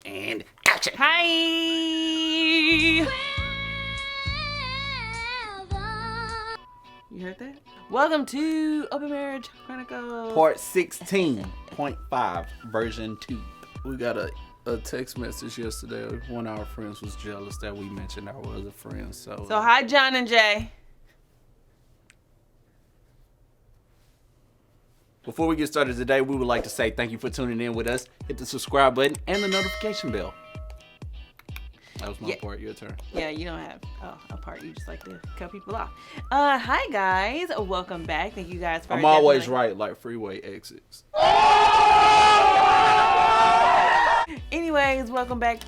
And action. Hi! You heard that? Welcome to Open Marriage Chronicles. Part 16.5, version 2. We got a text message yesterday. One of our friends was jealous that we mentioned our other friends. So hi, John and Jay. Before we get started today, we would like to say thank you for tuning in with us. Hit the subscribe button and the notification bell. That was my part. Your turn. Yeah, you don't have a part. You just like to cut people off. Hi, guys. Welcome back. Thank you guys for I'm always right, like freeway exits. Anyways, welcome back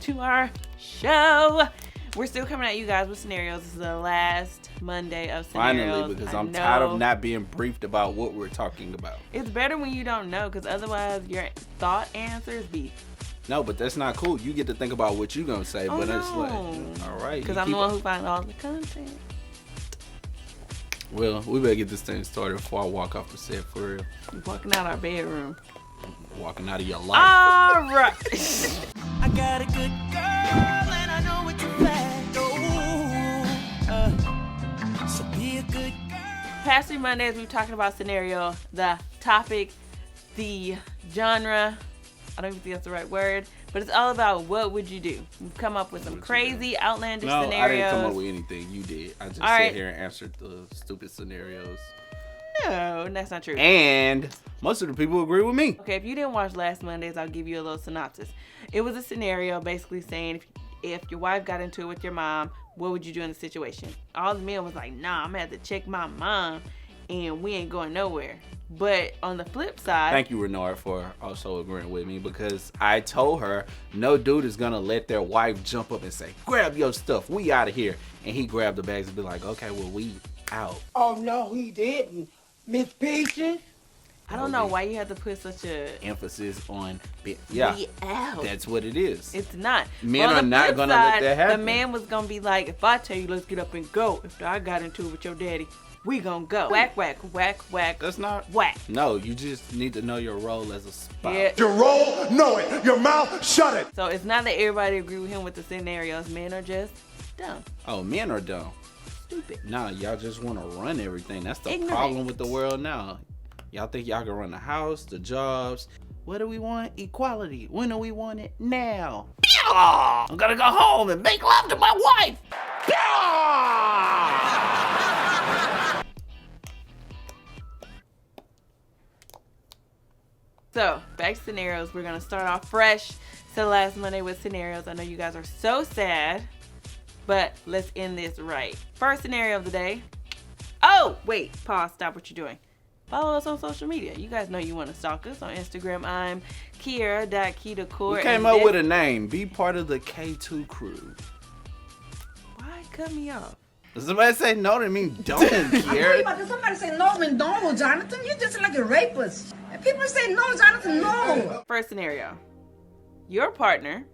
to our show. We're still coming at you guys with scenarios. This is the last Monday of scenarios. Finally, because I'm tired of not being briefed about what we're talking about. It's better when you don't know, because otherwise your thought answers be. No, but that's not cool. You get to think about what you're going to say, but it's like, all right. Because I'm the one who finds all the content. Well, we better get this thing started before I walk off the set for real. You're walking out our bedroom. Walking out of your life. All right. I got a good girl and I know what you're like. So be a good girl. Past 3 Mondays, we've talking about scenario, the topic, the genre. I don't even think that's the right word, but it's all about what would you do. We've come up with some crazy, outlandish No, scenarios. I didn't come up with anything. You did. I just sat here and answered the stupid scenarios. No, that's not true. And most of the people agree with me. Okay, if you didn't watch last Monday's, I'll give you a little synopsis. It was a scenario basically saying if your wife got into it with your mom, what would you do in the situation? All the men was like, nah, I'm gonna have to check my mom and we ain't going nowhere. But on the flip side... Thank you, Renard, for also agreeing with me, because I told her no dude is gonna let their wife jump up and say, grab your stuff, we out of here. And he grabbed the bags and be like, okay, well, we out. Oh, no, he didn't. Miss Peaches? I don't know why you have to put such a... emphasis on, we out. That's what it is. It's not. Men On are the not flip gonna side, let that happen. The man was gonna be like, if I tell you let's get up and go, if I got into it with your daddy, we gonna go. Whack, whack, whack, whack. That's not... Whack. No, you just need to know your role as a spy. Yeah. Your role, know it. Your mouth, shut it. So it's not that everybody agree with him with the scenarios. Men are just dumb. Oh, men are dumb. Stupid. Nah, y'all just want to run everything. That's the Ignorant. problem with the world now. Y'all think y'all can run the house, the jobs. What do we want? Equality. When do we want it? Now. I'm gonna go home and make love to my wife. So back to scenarios. We're gonna start off fresh. So last Monday with scenarios. I know you guys are so sad, but let's end this right. First scenario of the day. Oh, wait, pause, stop what you're doing. Follow us on social media. You guys know you want to stalk us on Instagram. I'm Kiera.KeyToCore. We came up with a name. Be part of the K2 crew. Why cut me off? Does somebody say no to me? Don't, Kiera. But somebody say no, McDonald, Jonathan. You're just like a rapist. And people say no, Jonathan, no. First scenario. Your partner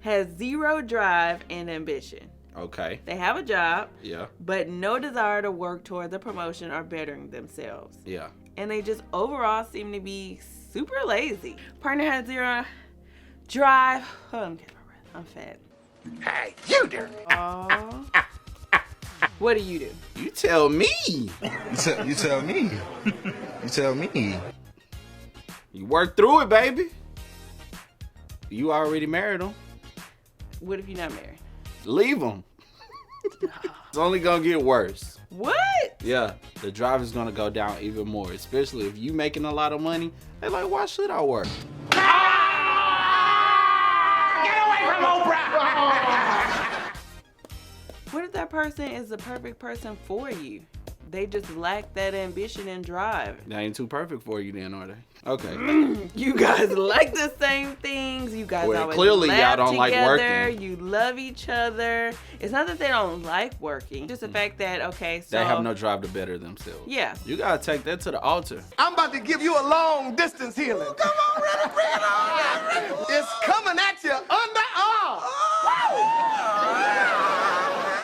has zero drive and ambition. Okay. They have a job, Yeah. but no desire to work toward the promotion or bettering themselves. Yeah. And they just overall seem to be super lazy. Partner has zero drive. Hold on, get my breath. I'm fat. Hey, you there. Aww. What do you do? You tell me. You tell me. You tell me. You work through it, baby. You already married him. What if you're not married? Leave him. It's only gonna get worse. What? Yeah, the drive is gonna go down even more, especially if you making a lot of money. They're like, why should I work? Get away from Oprah. What if that person is the perfect person for you? They just lack that ambition and drive. They ain't too perfect for you then, are they? Okay. You guys like the same things. You guys Well, always clearly laugh y'all don't like together. working. You love each other. It's not that they don't like working. Just the fact that, okay, so... They have no drive to better themselves. Yeah. You gotta take that to the altar. I'm about to give you a long distance healing. Ooh, come on, ready, bring it on. It's coming at you underarm.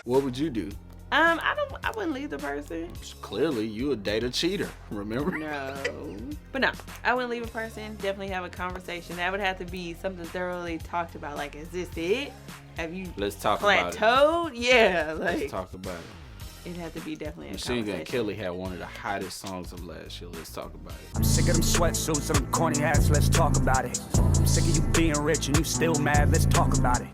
What would you do? I wouldn't leave the person. Clearly, you a date cheater. Remember? No. But no, I wouldn't leave a person. Definitely have a conversation. That would have to be something thoroughly talked about. Like, is this it? Have you Let's talk about it. plateaued? Yeah, like Let's talk about it. it'd have to be definitely a Machine Gun conversation. Kelly had one of the hottest songs of last year. Let's talk about it. I'm sick of them sweatsuits and them corny hats, let's talk about it. I'm sick of you being rich and you still mad, let's talk about it.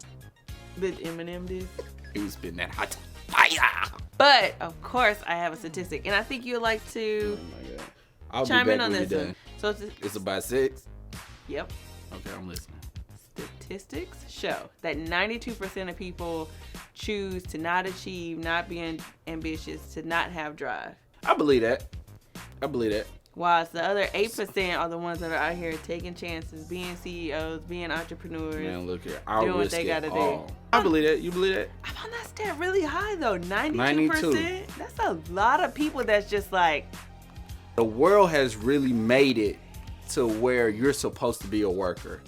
But Eminem did. He was spitting that hot fire. But of course, I have a statistic, and I think you'd like to Oh my God. I'll chime be in back on when this you're one. done. So It's about 6. yep. Okay, I'm listening. Statistics show that 92% of people choose to not achieve, not be ambitious, to not have drive. I believe that. I believe that. Whilst the other 8% are the ones that are out here taking chances, being CEOs, being entrepreneurs. Man, look here. I'll Doing what risk they it gotta do. all. I believe that. You believe that? I found that stat really high though, 92%. 92. That's a lot of people that's just like, The world has really made it to where you're supposed to be a worker.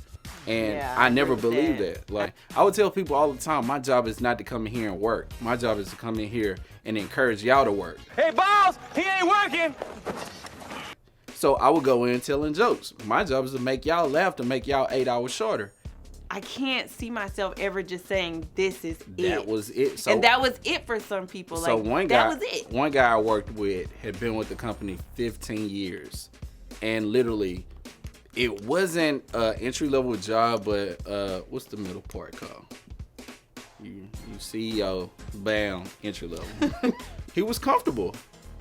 And Yeah, I I never agree with believed that. that. Like, I would tell people all the time, my job is not to come in here and work. My job is to come in here and encourage y'all to work. Hey, boss, he ain't working. So I would go in telling jokes. My job is to make y'all laugh, to make y'all 8 hours shorter. I can't see myself ever just saying this is it. That was it. So and that was it for some people. So like, one that guy, was it. one guy I worked with had been with the company 15 years, and literally, it wasn't an entry level job, but what's the middle part called? You CEO, bam, entry level. He was comfortable.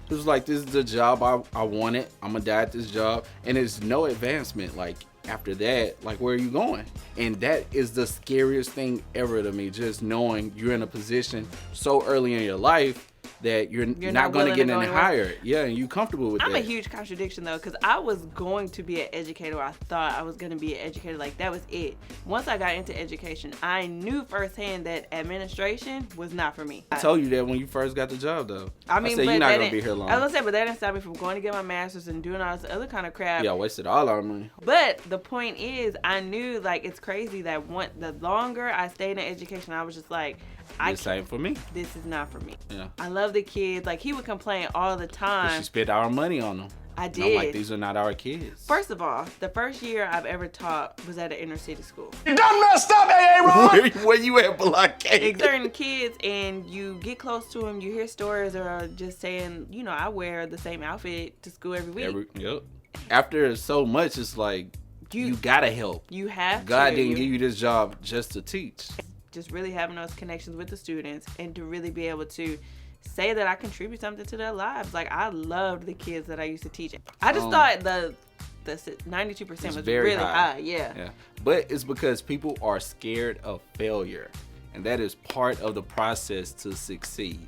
It was like, this is the job I wanted. I'm gonna die at this job, and there's no advancement. Like, after that, like, where are you going? And that is the scariest thing ever to me, just knowing you're in a position so early in your life that you're not going to willing get to go any anywhere. higher. Yeah, and you comfortable with I'm that. a huge contradiction though, because I was going to be an educator. I thought I was going to be an educator. Like, that was it. Once I got into education, I knew firsthand that administration was not for me. I told you that when you first got the job, though. I mean, said, but you're not that going to be didn't- here long. I was gonna say, but that didn't stop me from going to get my master's and doing all this other kind of crap. Yeah, I wasted all our money. But the point is, I knew, like, it's crazy that the longer I stayed in education, I was just like, The same for me. this is not for me. Yeah. I love the kids. Like, he would complain all the But time. she spent our money on them. I And I'm like, did. these are not our kids. First of all, the first year I've ever taught was at an inner city school. You done messed up, A.A. Ron. Where you at, blockade? Certain kids, and you get close to them, you hear stories or just saying, you know, I wear the same outfit to school every week. Yep. After so much, it's like, you gotta help. You have God to. didn't give you this job just to teach. Just really having those connections with the students and to really be able to say that I contribute something to their lives. Like, I loved the kids that I used to teach. I just thought the 92% was very really high. high. Yeah. But it's because people are scared of failure. And that is part of the process to succeed.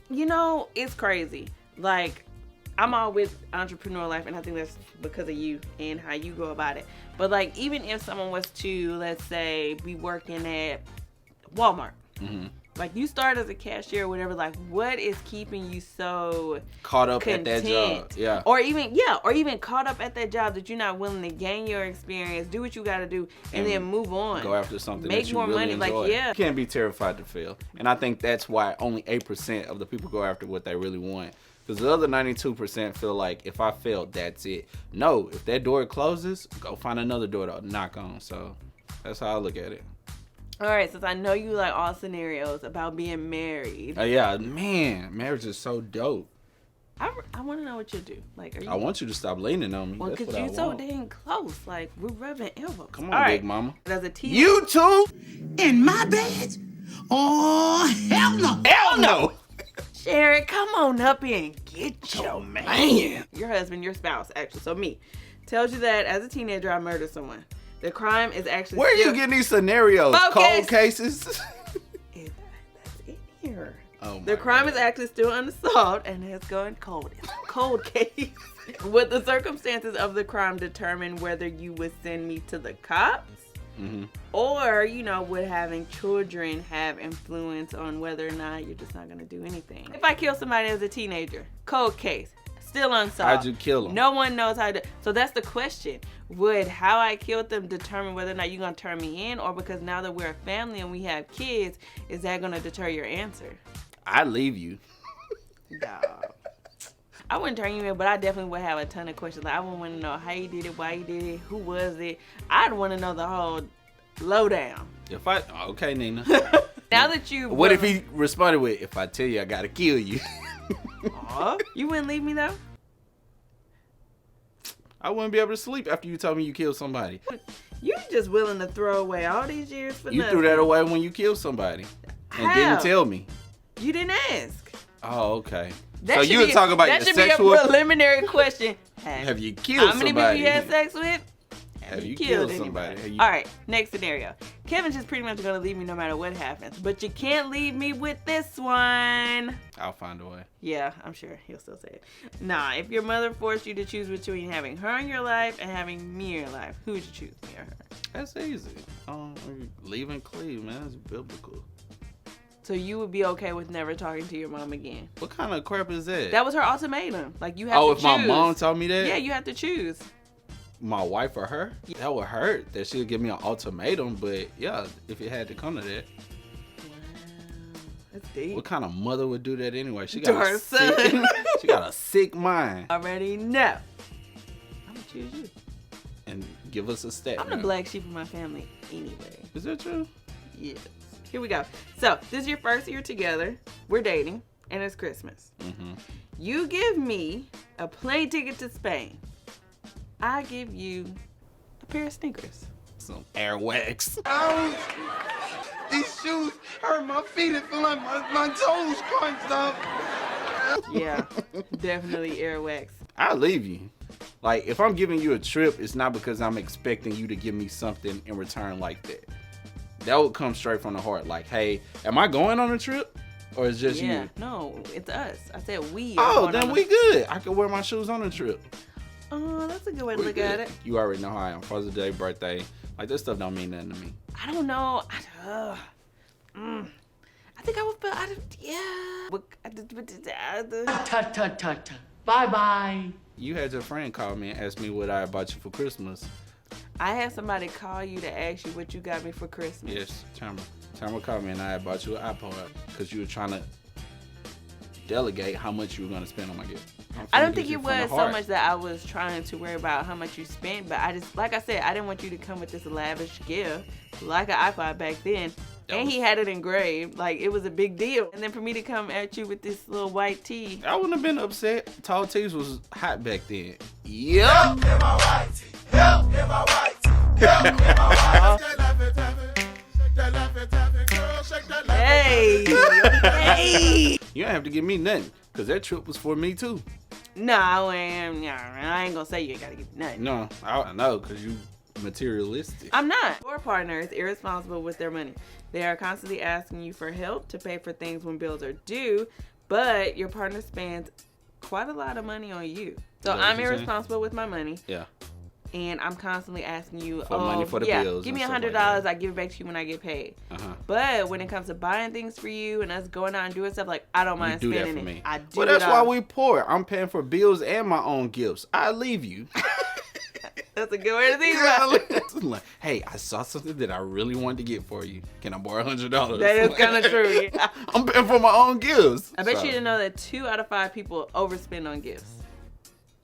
You know, it's crazy. Like, I'm all with entrepreneur life, and I think that's because of you and how you go about it. But, like, even if someone was to, let's say, be working at Walmart, like, you start as a cashier or whatever, like, what is keeping you so Caught up content? at that job. Yeah. Or even caught up at that job that you're not willing to gain your experience, do what you got to do, and then move on. Go after something Make that you more really money. enjoy. Like, yeah. You can't be terrified to fail. And I think that's why only 8% of the people go after what they really want. Because the other 92% feel like, if I fail, that's it. No, if that door closes, go find another door to knock on. So that's how I look at it. All right, since I know you like all scenarios about being married, Yeah, man, marriage is so dope. I want to know what you do. Like, are you? I want you to stop leaning on me. Well, That's because what I you're so want. dang close. Like, we're rubbing elbows. Come on, All right. big mama. As a teenager, You too? In my bed? Oh, hell no. Hell no. Sherry, come on up here and get your man. Your husband, your spouse, actually. So me, tells you that as a teenager, I murdered someone. The crime is actually Where are you still- getting these scenarios? Focus. Cold cases? That's in here. Oh my The crime God. is actually still unsolved and has gone cold. It's a cold case. Would the circumstances of the crime determine whether you would send me to the cops? Mm-hmm. Or, you know, would having children have influence on whether or not you're just not going to do anything? If I kill somebody as a teenager, cold case, still unsolved. How'd you kill him? No one knows how to. So that's the question. Would how I killed them determine whether or not you're going to turn me in? Or because now that we're a family and we have kids, is that going to deter your answer? I leave you. Dog. I wouldn't turn you in, but I definitely would have a ton of questions. Like, I would want to know how you did it, why you did it, who was it. I'd want to know the whole lowdown. Okay, Nina. Now that you... What if he responded with, if I tell you I gotta kill you? Aw, you wouldn't leave me though? I wouldn't be able to sleep after you told me you killed somebody. You just willing to throw away all these years for You nothing. threw that away when you killed somebody. And How? didn't tell me. You didn't ask. Oh, okay. That So should you would be- talk about your That should sexual... be a preliminary question. Have you killed How many somebody? people you had sex with? Have you killed somebody? anybody? Have you- All right, next scenario. Kevin's just pretty much gonna leave me no matter what happens, but you can't leave me with this one. I'll find a way. Yeah, I'm sure he'll still say it. Nah, if your mother forced you to choose between having her in your life and having me in your life, who would you choose, me or her? That's easy. Leave and cleave, man. That's biblical. So you would be okay with never talking to your mom again? What kind of crap is that? That was her ultimatum. Like, you have Oh, to if choose. my mom told me that? Yeah, you have to choose. My wife or her? That would hurt. That she'll give me an ultimatum, but yeah, if it had to come to that. That's deep. What kind of mother would do that anyway? She To got her a sick, son. she got a sick mind. Already know. I'm gonna choose you. And give us a stat. I'm the now. black sheep of my family anyway. Is that true? Yes. Here we go. So, this is your first year together. We're dating, and it's Christmas. Mm-hmm. You give me a plane ticket to Spain. I give you a pair of sneakers. Some airwax. Ouch. These shoes hurt my feet. It feel like my toes crunched up. Yeah, definitely Airwax. I'll leave you. Like, if I'm giving you a trip, it's not because I'm expecting you to give me something in return like that. That would come straight from the heart. Like, hey, am I going on a trip? Or is just Yeah, you? no, it's us. I said we. Oh, then we good. I can wear my shoes on a trip. Oh, that's a good way to We look good. at it. You already know how I am. Father's Day, birthday. Like, this stuff don't mean nothing to me. I don't know. I think I would feel out of, yeah. Tut, tut, tut, tut. Bye-bye. You had your friend call me and ask me what I bought you for Christmas. I had somebody call you to ask you what you got me for Christmas. Yes, Tamara called me and I bought you an iPod because you were trying to delegate how much you were going to spend on my gift. I don't think it was so much that I was trying to worry about how much you spent, but I just, like I said, I didn't want you to come with this lavish gift, like an iPod back then. And he had it engraved, like it was a big deal. And then for me to come at you with this little white tee. I wouldn't have been upset. Tall tees was hot back then. Yep. Hey, hey. You don't have to give me nothing because that trip was for me too. No, I ain't gonna say you ain't gotta give me nothing. No, I know because you materialistic. I'm not. Your partner is irresponsible with their money. They are constantly asking you for help to pay for things when bills are due, but your partner spends quite a lot of money on you. So Is that what I'm you're saying? irresponsible with my money, Yeah. and I'm constantly asking you For money for the bills give me and stuff $100. like that. I give it back to you when I get paid. Uh-huh. But when it comes to buying things for you and us going out and doing stuff, like I don't mind You do that spending for it. me. I do. Well, that's it why all. we poor. I'm paying for bills and my own gifts. I leave you. That's a good way to think about it. Like, hey, I saw something that I really wanted to get for you. Can I borrow $100? That is kind of true. Yeah. I'm paying for my own gifts. I bet So, you didn't know that 2 out of 5 people overspend on gifts.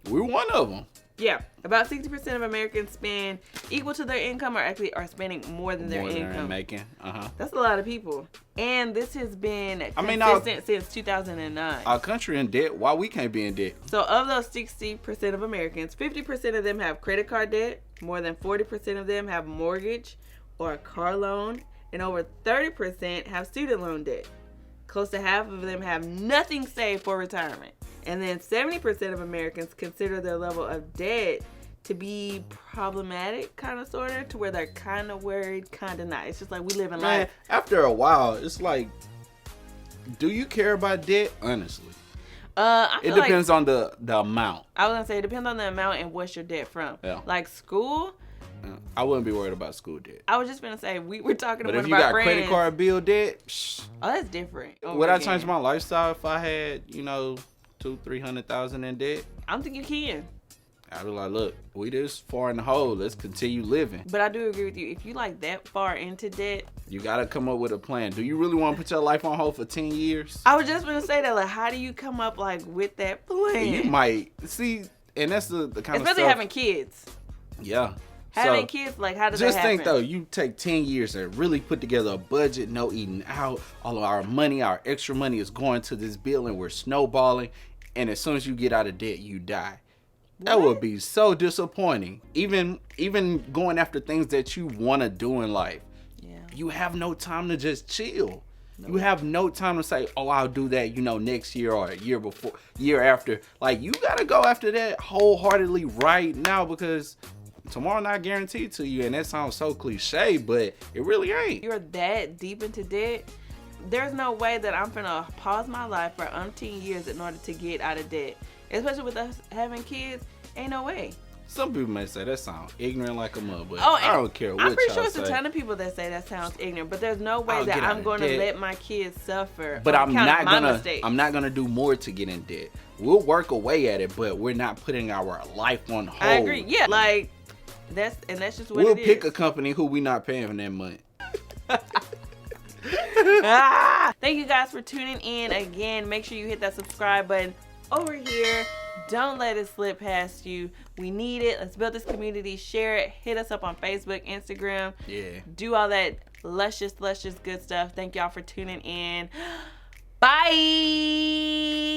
We're one of them. Yeah, about 60% of Americans spend equal to their income, or actually are spending more than their More than they're income. making. Uh-huh. That's a lot of people, and this has been mean, consistent since 2009. Our country in debt. Why we can't be in debt? So of those 60% of Americans, 50% of them have credit card debt, more than 40% of them have mortgage or a car loan, and over 30% have student loan debt. Close to half of them have nothing saved for retirement. And then 70% of Americans consider their level of debt to be problematic, kind of, sort of, to where they're kind of worried, kind of not. It's just like we live in Man, life. after a while, it's like, do you care about debt? Honestly. I It feel like, depends on the amount. I was going to say, it depends on the amount and what's your debt from. Yeah. Like school, I wouldn't be worried about school debt. I was just going to say, we were talking But to if one you of our got friends. credit card bill debt, psh, Oh, that's different. would I change my lifestyle if I had, $200,000-$300,000 in debt? I don't think you can. I'd be like, look, we this far in the hole. Let's continue living. But I do agree with you. If you like that far into debt, You got to come up with a plan. Do you really want to put your life on hold for 10 years? I was just gonna say that. Like, how do you come up like with that plan? You might see, and that's the kind of especially stuff. having kids. Yeah. Having So, kids, like, how does just that happen? think though, you take 10 years and really put together a budget, no eating out. All of our money, our extra money is going to this bill and we're snowballing. And as soon as you get out of debt, you die. That would be so disappointing. Even going after things that you want to do in life. Yeah. You have no time to just chill. You have no time to say, oh, I'll do that, next year or a year before, year after. Like, you got to go after that wholeheartedly right now because tomorrow not guaranteed to you. And that sounds so cliche, but it really ain't. You're that deep into debt. There's no way that I'm gonna pause my life for umpteen years in order to get out of debt. Especially with us having kids, ain't no way. Some people may say that sounds ignorant like a mother, but Oh, I don't care what I'm pretty sure y'all it's say. a ton of people that say that sounds ignorant, but there's no way I'll that get out I'm of going to debt. let my kids suffer. But on account of my mistakes. I'm not gonna do more to get in debt. We'll work away at it, but we're not putting our life on hold. I agree. Yeah, like that's just what We'll it is. pick a company who we not paying for that month. Thank you guys for tuning in again. Make sure you hit that subscribe button over here. Don't let it slip past you. We need it. Let's build this community. Share it. Hit us up on Facebook, Instagram. Yeah. Do all that luscious good stuff. Thank y'all for tuning in. Bye.